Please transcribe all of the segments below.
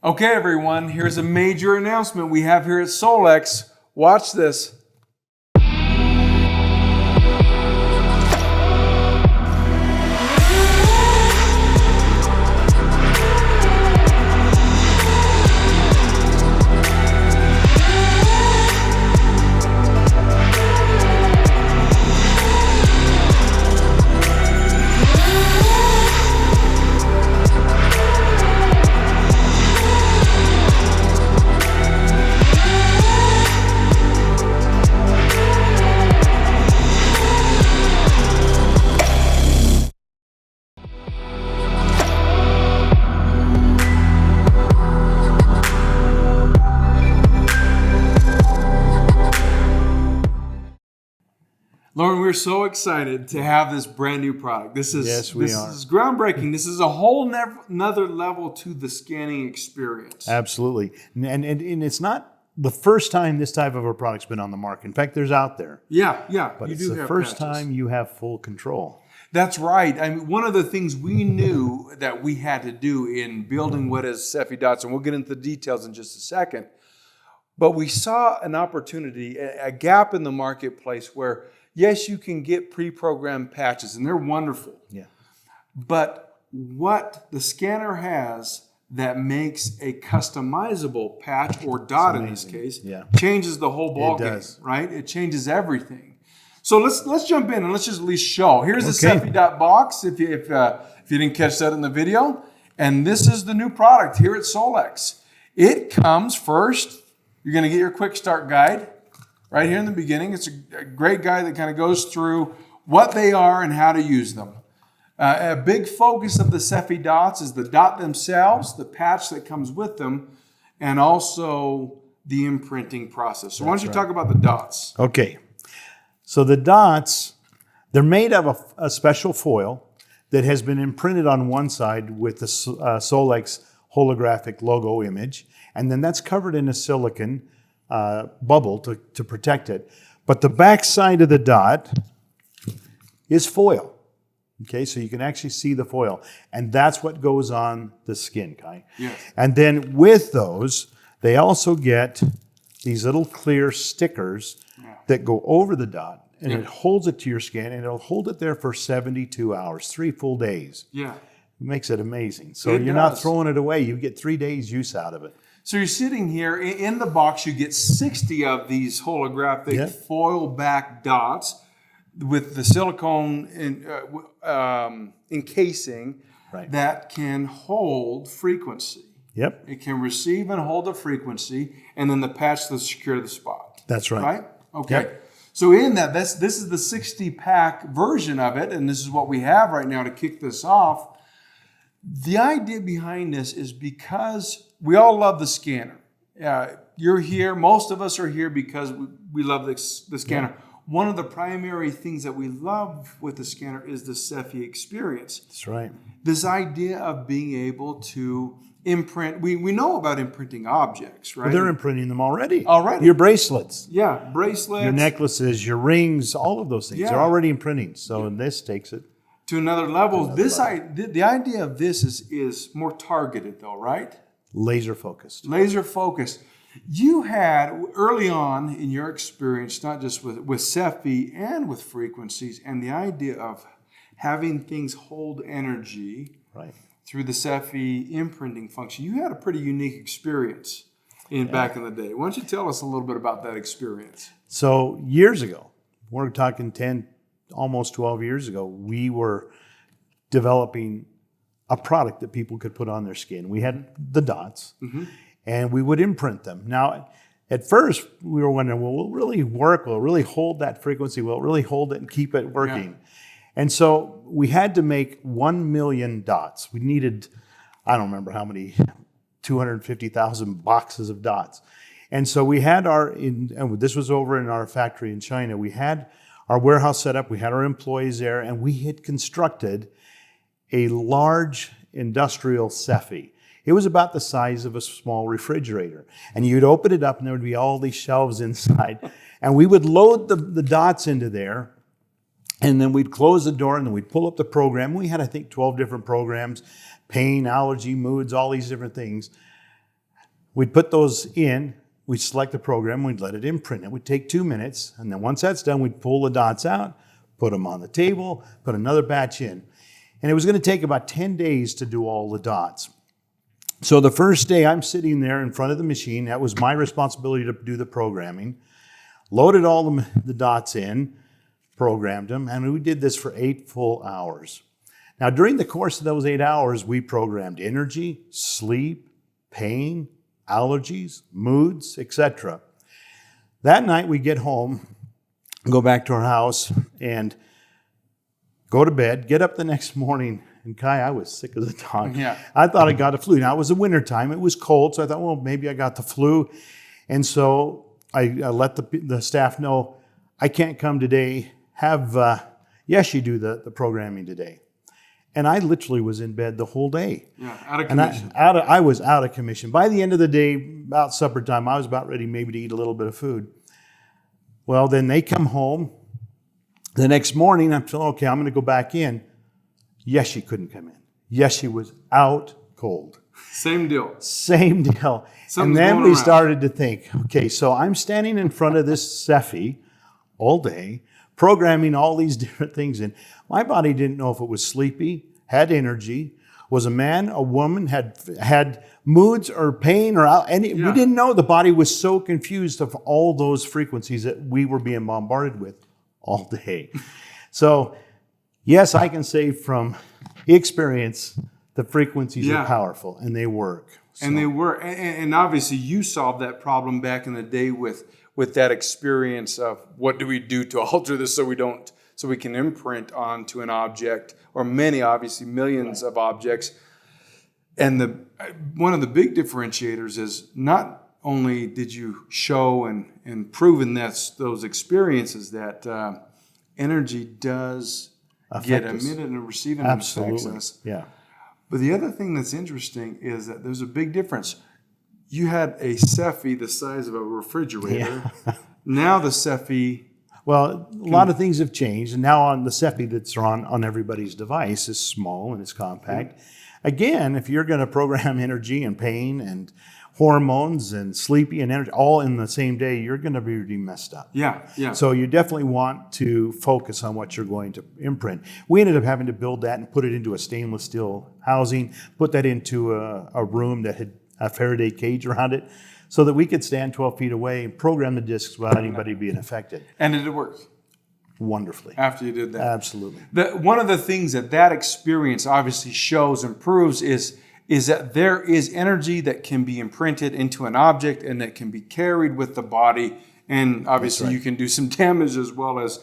Okay, everyone, here's a major announcement we have here at Solex. Watch this. Loran, we're so excited to have this brand new product. This is groundbreaking. This is a whole another level to the scanning experience. Absolutely. And it's not the first time this type of a product's been on the market. In fact, there's out there. Yeah. But it's the first time you have full control. That's right. I mean, one of the things we knew that we had to do in building what is Sefi Dots, and we'll get into the details in just a second, but we saw an opportunity, a gap in the marketplace where, yes, you can get pre-programmed patches, and they're wonderful. Yeah. But what the scanner has that makes a customizable patch or dot in this case changes the whole ballgame, right? It changes everything. So let's jump in and let's just at least show. Here's the Sefi Dot box if you didn't catch that in the video. And this is the new product here at Solex. It comes first, you're going to get your quick start guide right here in the beginning. It's a great guide that kind of goes through what they are and how to use them. A big focus of the Sefi Dots is the dot themselves, the patch that comes with them, and also the imprinting process. So why don't you talk about the dots? Okay. So the dots, they're made of a special foil that has been imprinted on one side with the Solex holographic logo image, and then that's covered in a silicone bubble to protect it. But the back side of the dot is foil. Okay, so you can actually see the foil. And that's what goes on the skin, Kai. Yes. And then with those, they also get these little clear stickers that go over the dot, and it holds it to your skin, and it'll hold it there for 72 hours, 3 full days. Yeah. It makes it amazing. So you're not throwing it away. You get 3 days use out of it. So you're sitting here, in the box you get 60 of these holographic foil back dots with the silicone encasing that can hold frequency. Yep. It can receive and hold a frequency, and then the patch to secure the spot. That's right. Right? Okay. Yep. So in that, this is the 60-pack version of it, and this is what we have right now to kick this off. The idea behind this is because we all love the scanner. You're here, most of us are here because we love the scanner. Yeah. One of the primary things that we love with the scanner is the Sefi experience. That's right. This idea of being able to imprint. We know about imprinting objects, right? Well, they're imprinting them already. Already. Your bracelets. Yeah, bracelets. Your necklaces, your rings, all of those things. They're already imprinting. So this takes it to another level. The idea of this is more targeted though, right? Laser focused. Laser focused. You had early on in your experience, not just with Sefi and with frequencies, and the idea of having things hold energy through the Sefi imprinting function. You had a pretty unique experience back in the day. Why don't you tell us a little bit about that experience? So years ago, we're talking 10, almost 12 years ago, we were developing a product that people could put on their skin. We had the dots, and we would imprint them. Now, at first, we were wondering, well, will it really work? Will it really hold that frequency? Will it really hold it and keep it working? Yeah. And so we had to make 1 million dots. We needed, I don't remember how many, 250,000 boxes of dots. And so we had and this was over in our factory in China, we had our warehouse set up, we had our employees there, and we had constructed a large industrial Sefi. It was about the size of a small refrigerator. And you'd open it up and there would be all these shelves inside. And we would load the dots into there, and then we'd close the door and then we'd pull up the program. We had, I think, 12 different programs, pain, allergy, moods, all these different things. We'd put those in, we'd select the program, we'd let it imprint. It would take 2 minutes, and then once that's done, we'd pull the dots out, put them on the table, put another batch in. And it was going to take about 10 days to do all the dots. So the first day I'm sitting there in front of the machine, that was my responsibility to do the programming, loaded all the dots in, programmed them, and we did this for 8 full hours. Now, during the course of those 8 hours, we programmed energy, sleep, pain, allergies, moods, etc. That night, we get home, go back to our house, and go to bed, get up the next morning, and Kai, I was sick as a dog. Yeah. I thought I got the flu. Now, it was the wintertime. It was cold, so I thought, well, maybe I got the flu. And so I let the staff know, I can't come today. Have Yeshi do the programming today. And I literally was in bed the whole day. Yeah, out of commission. I was out of commission. By the end of the day, about supper time, I was about ready maybe to eat a little bit of food. Well, then they come home. The next morning, I'm feeling, okay, I'm going to go back in. Yeshi couldn't come in. Yeshi was out cold. Same deal. Same deal. And then we started to think, okay, so I'm standing in front of this Sefi all day, programming all these different things in. My body didn't know if it was sleepy, had energy, was a man, a woman, had moods or pain or any. We didn't know. The body was so confused of all those frequencies that we were being bombarded with all day. So, yes, I can say from experience, the frequencies are powerful and they work. So. And they work. And obviously you solved that problem back in the day with that experience of what do we do to alter this so we can imprint onto an object or many, obviously millions of objects. And one of the big differentiators is not only did you show and prove in those experiences that energy does get emitted and received and affects us. Yeah. But the other thing that's interesting is that there's a big difference. You had a Sefi the size of a refrigerator. Yeah. Now the Sefi... Well, a lot of things have changed. And now on the Sefi that's on everybody's device is small and it's compact. Again, if you're going to program energy and pain and hormones and sleepy and energy all in the same day, you're going to be really messed up. Yeah. So you definitely want to focus on what you're going to imprint. We ended up having to build that and put it into a stainless steel housing, put that into a room that had a Faraday cage around it so that we could stand 12 feet away and program the discs without anybody being affected. And did it work? Wonderfully. After you did that? Absolutely. One of the things that experience obviously shows and proves is that there is energy that can be imprinted into an object and that can be carried with the body. And obviously you can do some damage as well as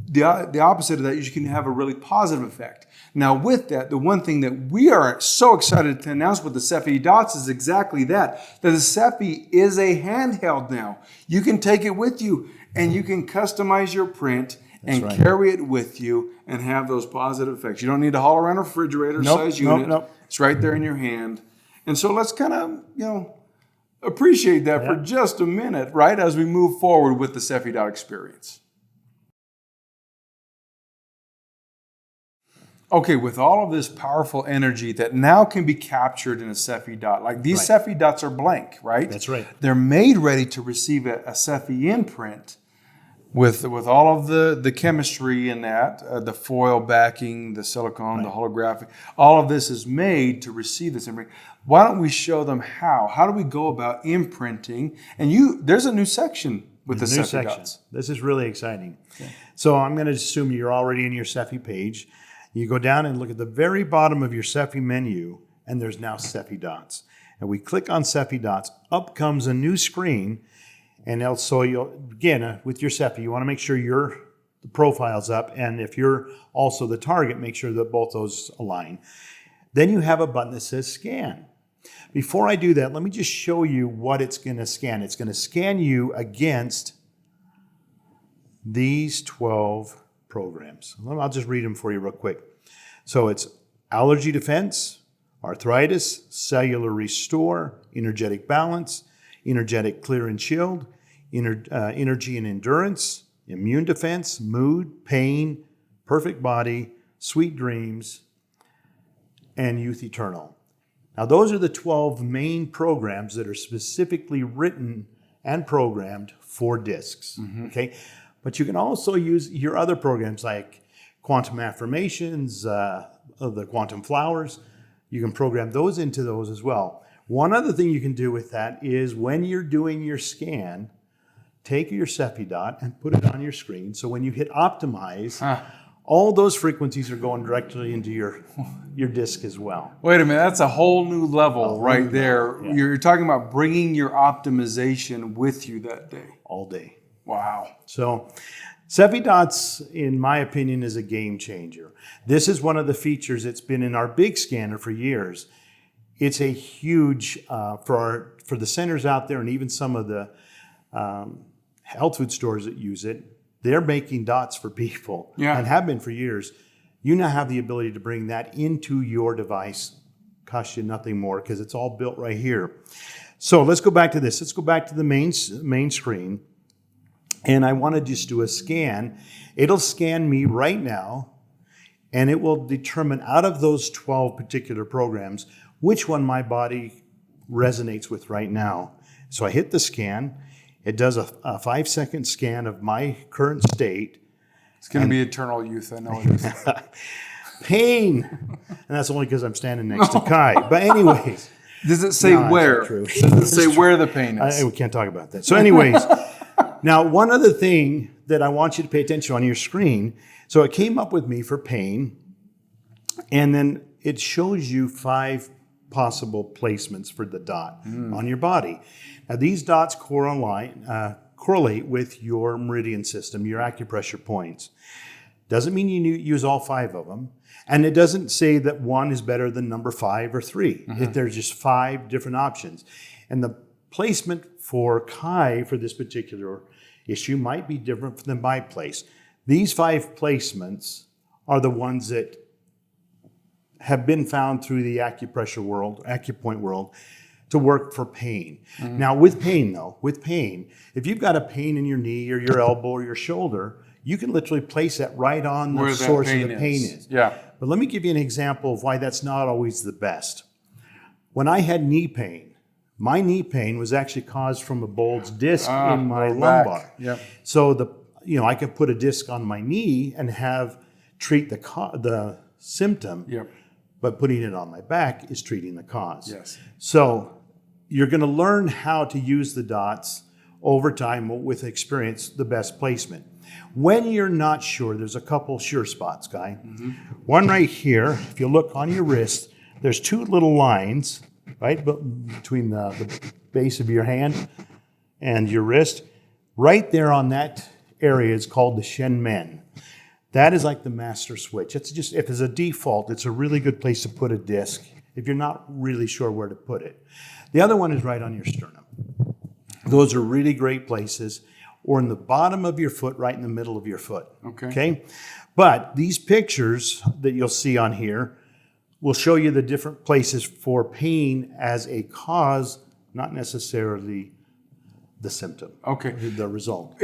the opposite of that. You can have a really positive effect. Now with that, the one thing that we are so excited to announce with the Sefi Dots is exactly that the Sefi is a handheld now. You can take it with you and you can customize your print and carry it with you and have those positive effects. You don't need to haul around a refrigerator size unit. Nope. It's right there in your hand. And so let's kind of, appreciate that for just a minute, right, as we move forward with the Sefi Dot experience. Okay, with all of this powerful energy that now can be captured in a Sefi Dot, like these Sefi Dots are blank, right? That's right. They're made ready to receive a Sefi imprint with all of the chemistry in that, the foil backing, the silicone, the holographic, all of this is made to receive this imprint. Why don't we show them how? How do we go about imprinting? And there's a new section with the Sefi Dots. This is really exciting. Okay. So I'm going to assume you're already in your Sefi page. You go down and look at the very bottom of your Sefi menu, and there's now Sefi Dots. And we click on Sefi Dots, up comes a new screen, and also again, with your Sefi, you want to make sure the profile's up, and if you're also the target, make sure that both those align. Then you have a button that says Scan. Before I do that, let me just show you what it's going to scan. It's going to scan you against these 12 programs. I'll just read them for you real quick. So it's allergy defense, arthritis, cellular restore, energetic balance, energetic clear and chilled, energy and endurance, immune defense, mood, pain, perfect body, sweet dreams, and youth eternal. Now, those are the 12 main programs that are specifically written and programmed for discs. Okay, but you can also use your other programs like quantum affirmations, the quantum flowers. You can program those into those as well. One other thing you can do with that is when you're doing your scan, take your Sefi dot and put it on your screen. So when you hit optimize, all those frequencies are going directly into your disc as well. Wait a minute, that's a whole new level right there. Yeah. You're talking about bringing your optimization with you that day. All day. Wow. So Sefi Dots, in my opinion, is a game changer. This is one of the features that's been in our big scanner for years. It's a huge, for the centers out there and even some of the health food stores that use it, they're making dots for people and have been for years. You now have the ability to bring that into your device. Costs you nothing more because it's all built right here. So let's go back to this. Let's go back to the main screen. And I want to just do a scan. It'll scan me right now, and it will determine out of those 12 particular programs which one my body resonates with right now. So I hit the scan. It does a 5-second scan of my current state. It's going to be eternal youth, I know it is. Pain. And that's only because I'm standing next to Kai. But anyways. Does it say where? Does it say where the pain is? We can't talk about that. So anyways, now one other thing that I want you to pay attention to on your screen. So it came up with me for pain. And then it shows you 5 possible placements for the dot on your body. Now these dots correlate with your meridian system, your acupressure points. Doesn't mean you use all 5 of them. And it doesn't say that one is better than number 5 or 3. There's just 5 different options. And the placement for Kai for this particular issue might be different than my place. These 5 placements are the ones that have been found through the acupressure world, acupoint world, to work for pain. Now with pain, if you've got a pain in your knee or your elbow or your shoulder, you can literally place that right on the source of the pain is. Yeah. But let me give you an example of why that's not always the best. When I had knee pain, my knee pain was actually caused from a bulged disc in my lumbar. Yep. So I could put a disc on my knee and treat the symptom. Yep. But putting it on my back is treating the cause. Yes. So you're going to learn how to use the dots over time with experience, the best placement. When you're not sure, there's a couple sure spots, Guy. One right here, if you look on your wrist, there's 2 little lines, right, between the base of your hand and your wrist. Right there on that area is called the Shen Men. That is like the master switch. It's just, if it's a default, it's a really good place to put a disc if you're not really sure where to put it. The other one is right on your sternum. Those are really great places. Or in the bottom of your foot, right in the middle of your foot. Okay? But these pictures that you'll see on here will show you the different places for pain as a cause, not necessarily the symptom. Okay. The result.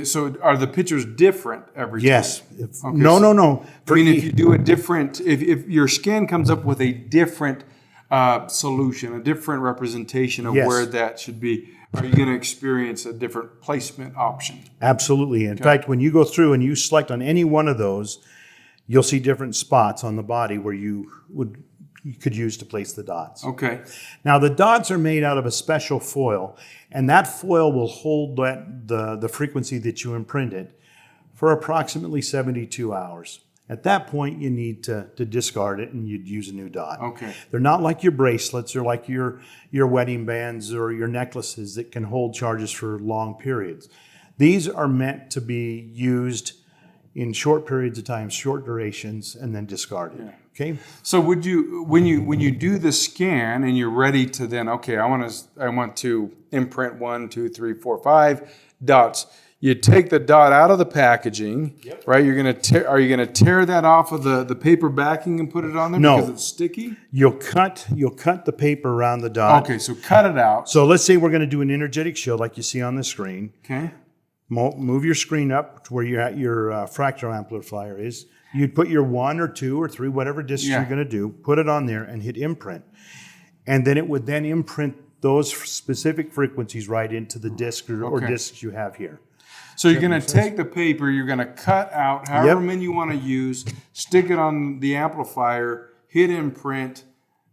So are the pictures different every time? Yes. No. If you do a different, if your scan comes up with a different solution, a different representation of where that should be, are you going to experience a different placement option? Absolutely. In fact, when you go through and you select on any one of those, you'll see different spots on the body where you could use to place the dots. Okay. Now the dots are made out of a special foil, and that foil will hold the frequency that you imprinted for approximately 72 hours. At that point, you need to discard it, and you'd use a new dot. Okay. They're not like your bracelets or like your wedding bands or your necklaces that can hold charges for long periods. These are meant to be used in short periods of time, short durations, and then discarded. Yeah. Okay. So would you, when you do the scan and you're ready to then, okay, I want to imprint 1, 2, 3, 4, 5 dots. You take the dot out of the packaging, right? Are you gonna tear that off of the paper backing and put it on there because it's sticky? You'll cut the paper around the dot. Okay, so cut it out. So let's say we're going to do an energetic shield like you see on the screen. Okay. Move your screen up to where your fractal amplifier is. You'd put your 1 or 2 or 3, whatever discs you're going to do, put it on there and hit imprint. and then it would then imprint those specific frequencies right into the disc or discs you have here. So you're going to take the paper, you're going to cut out however many you want to use, stick it on the amplifier, hit imprint,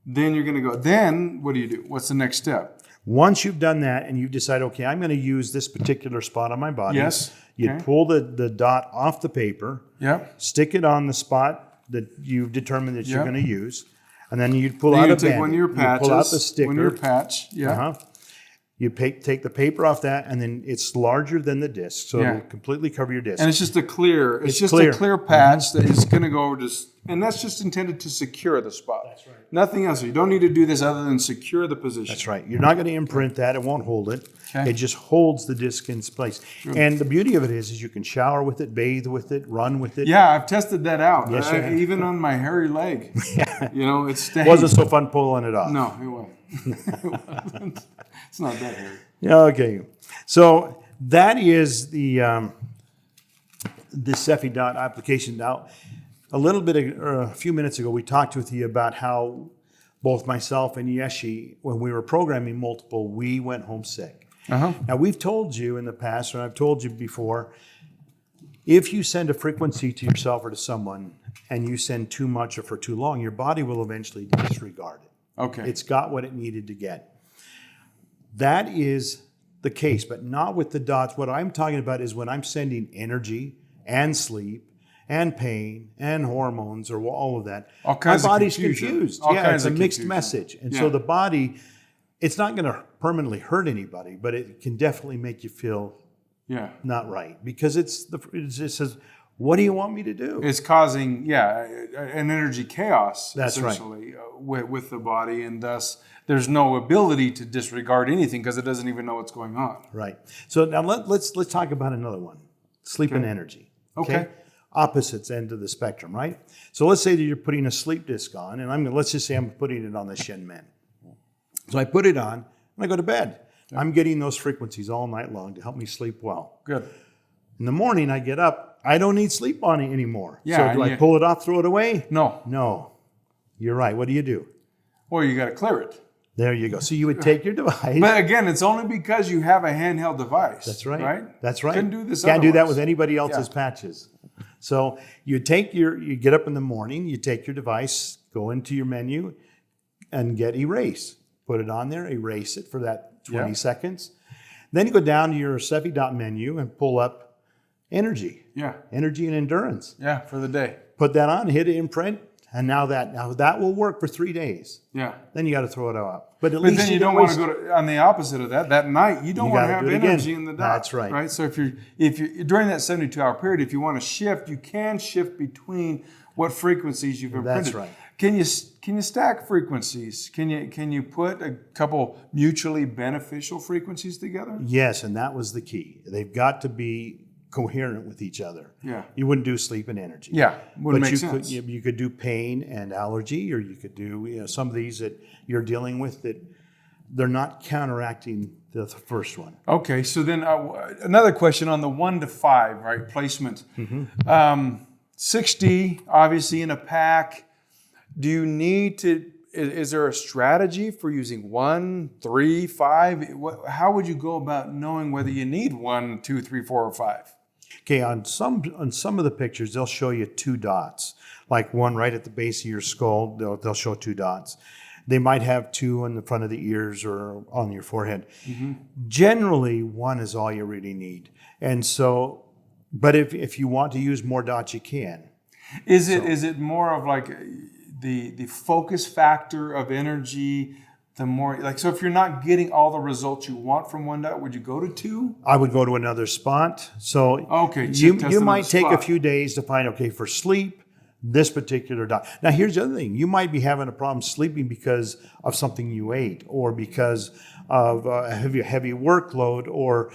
then you're going to go. Then what do you do? What's the next step? Once you've done that and you've decided, okay, I'm going to use this particular spot on my body. Yes. You pull the dot off the paper, stick it on the spot that you've determined that you're going to use, and then you'd pull out a band. Take one of your patches, pull out the sticker. one of your patch, You take the paper off that, and then it's larger than the disc, so it'll completely cover your disc. And it's just a clear, a clear patch that is going to go over just, and that's just intended to secure the spot. That's right. Nothing else. You don't need to do this other than secure the position. That's right. You're not going to imprint that. It won't hold it. Okay. It just holds the disc in place. Sure. And the beauty of it is you can shower with it, bathe with it, run with it. Yeah, I've tested that out. Yes, even on my hairy leg. You know, it stays. It wasn't so fun pulling it off. No, it wasn't. It's not that hairy. Yeah, okay. So that is the Sefi Dot application. Now, a few minutes ago, we talked with you about how both myself and Yeshi, when we were programming multiple, we went home sick. Now, we've told you in the past, and I've told you before, if you send a frequency to yourself or to someone and you send too much or for too long, your body will eventually disregard it. Okay. It's got what it needed to get. That is the case, but not with the dots. What I'm talking about is when I'm sending energy and sleep and pain and hormones or all of that, all kinds my body's of confusion. confused. All yeah, kinds it's a of mixed confusion. message. And so the body, it's not going to permanently hurt anybody, but it can definitely make you feel not right because it just says, what do you want me to do? It's causing, an energy chaos, That's essentially, with the body, and thus there's no ability to disregard anything because it doesn't even know what's going on. Right. So now let's talk about another one, sleep and energy. Okay. Opposites end of the spectrum, right? So let's say that you're putting a sleep disc on, and let's just say I'm putting it on the Shin Men. So I put it on, and I go to bed. I'm getting those frequencies all night long to help me sleep well. Good. In the morning, I get up. I don't need sleep on it anymore. Yeah, so do I pull it off, throw it away? No. No. You're right. What do? Well, you got to clear it. There you go. So you would take your device. But again, it's only because you have a handheld device. That's right. Right? That's right. Couldn't do this Can't do that otherwise. with anybody else's patches. So you get up in the morning, you take your device, go into your menu, and get erase. Put it on there, erase it for that 20 seconds. Then you go down to your Sefi Dot menu and pull up energy. Yeah. Energy and endurance. Yeah, for the day. Put that on, hit imprint, and now that will work for 3 days. Yeah. Then you got to throw it out. But then you don't want to go on the opposite of that. That night, you don't want to have energy in the dot. That's right. Right. So if you during that 72-hour period, if you want to shift, you can shift between what frequencies you've imprinted. That's right. Can you stack frequencies? Can you put a couple mutually beneficial frequencies together? Yes, and that was the key. They've got to be coherent with each other. Yeah. You wouldn't do sleep and energy. Yeah, wouldn't make you sense. You could do pain and allergy, or you could do some of these that you're dealing with that they're not counteracting the first one. Okay, so then another question on the 1 to 5, right, placement. 60, obviously in a pack. Do you need to, is there a strategy for using 1, 3, 5? How would you go about knowing whether you need 1, 2, 3, 4, or 5? Okay, on some of the pictures, they'll show you 2 dots, like one right at the base of your skull. They'll show 2 dots. They might have 2 on the front of the ears or on your forehead. Generally, 1 is all you really need. And so, but if you want to use more dots, you can. Is it more of like the focus factor of energy? The more, like, so if you're not getting all the results you want from 1 dot, would you go to 2? I would go to another spot. So you might take a few days to find, okay, for sleep, this particular dot. Now, here's the other thing. You might be having a problem sleeping because of something you ate or because of a heavy workload or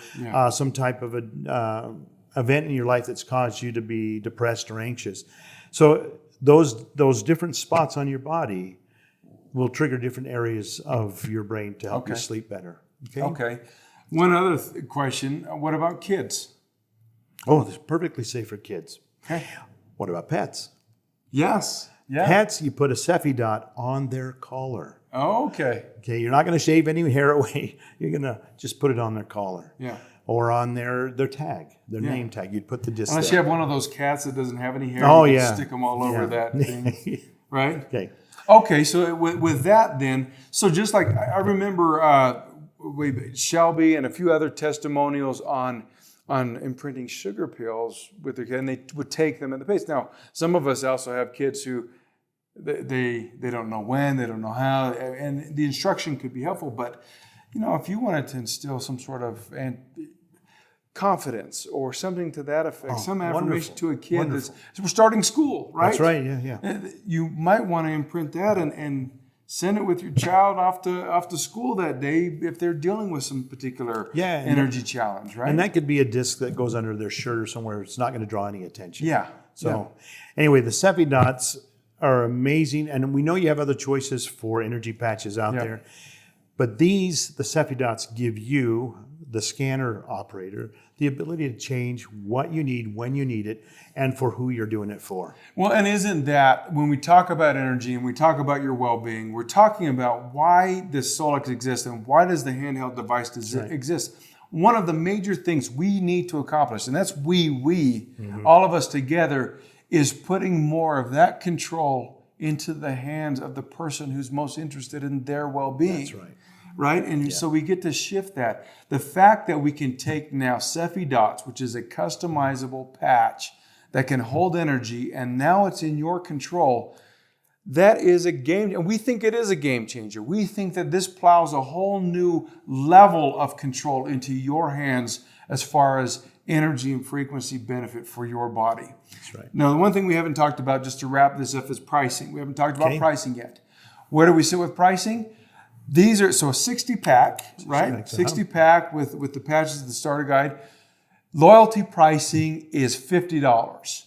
some type of event in your life that's caused you to be depressed or anxious. So those different spots on your body will trigger different areas of your brain to help you sleep better. Okay. One other question. What about kids? Oh, it's perfectly safe for kids. Okay. What about pets? Yes. Yeah. Pets, you put a Sefi dot on their collar. Oh, okay. Okay, you're not going to shave any hair away. You're going to just put it on their collar. Yeah. Or on their tag, their name tag. You'd put the disc Unless there. you have one of those cats that doesn't have any hair. Oh, you yeah. can stick them all over that thing. Right? Okay. Okay, so with that then, so just like I remember Shelby and a few other testimonials on imprinting sugar pills with their kid, and they would take them at the pace. Now, some of us also have kids who they don't know when, they don't know how, and the instruction could be helpful. But if you wanted to instill some sort of confidence or something to that effect, some affirmation to a kid that's we're starting school, right? That's right. Yeah. You might want to imprint that and send it with your child off to school that day if they're dealing with some particular energy challenge, right? And that could be a disc that goes under their shirt or somewhere. It's not going to draw any attention. Yeah. So anyway, the Sefi dots are amazing, and we know you have other choices for energy patches out there, but the Sefi dots give you, the scanner operator, the ability to change what you need, when you need it, and for who you're doing it for. Well, and isn't that, when we talk about energy and we talk about your well-being, we're talking about why this Solex exists and why does the handheld device exist. One of the major things we need to accomplish, and that's all of us together, is putting more of that control into the hands of the person who's most interested in their well-being. That's right. Right? And so we get to shift that. The fact that we can take now Sefi Dots, which is a customizable patch that can hold energy, and now it's in your control, that is a game, and we think it is a game changer. We think that this plows a whole new level of control into your hands as far as energy and frequency benefit for your body. That's right. Now, the one thing we haven't talked about, just to wrap this up, is pricing. We haven't talked about pricing yet. Where do we sit with pricing? These are, so a 60 pack, right? 60 pack with the patches, the starter guide. Loyalty pricing is $50.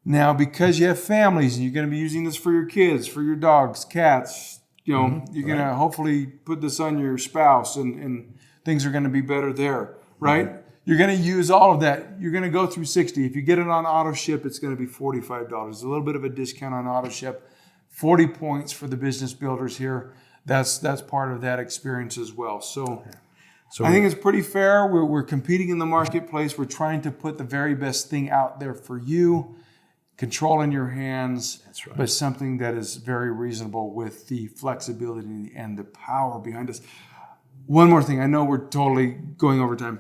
Now, because you have families and you're going to be using this for your kids, for your dogs, cats, you're going to hopefully put this on your spouse and things are going to be better there, right? You're going to use all of that. You're going to go through 60. If you get it on auto ship, it's going to be $45. There's a little bit of a discount on auto ship. 40 points for the business builders here. That's part of that experience as well. So I think it's pretty fair. We're competing in the marketplace. We're trying to put the very best thing out there for you. Control in your hands, but something that is very reasonable with the flexibility and the power behind us. One more thing. I know we're totally going over time.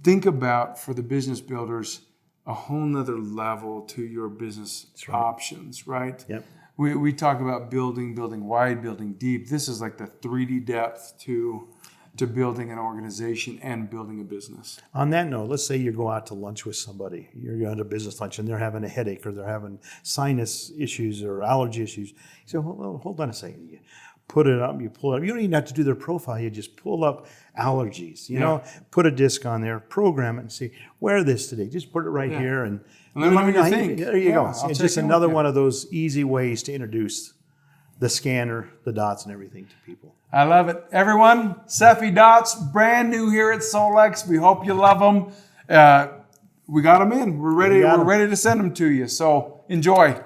Think about, for the business builders, a whole nother level to your business options, right? Yep. We talk about building wide, building deep. This is like the 3D depth to building an organization and building a business. On that note, let's say you go out to lunch with somebody. You're at a business lunch and they're having a headache or they're having sinus issues or allergy issues. You say, hold on a second. You put it up, you pull it up. You don't even have to do their profile. You just pull up allergies. You know, put a disc on there, program it, and say, wear this today. Just put it right here and let me know what you think. There you go. It's just another one of those easy ways to introduce the scanner, the dots, and everything to people. I love it. Everyone, Sefi Dots, brand new here at Solex. We hope you love them. We got them in. We're ready to send them to you. So enjoy.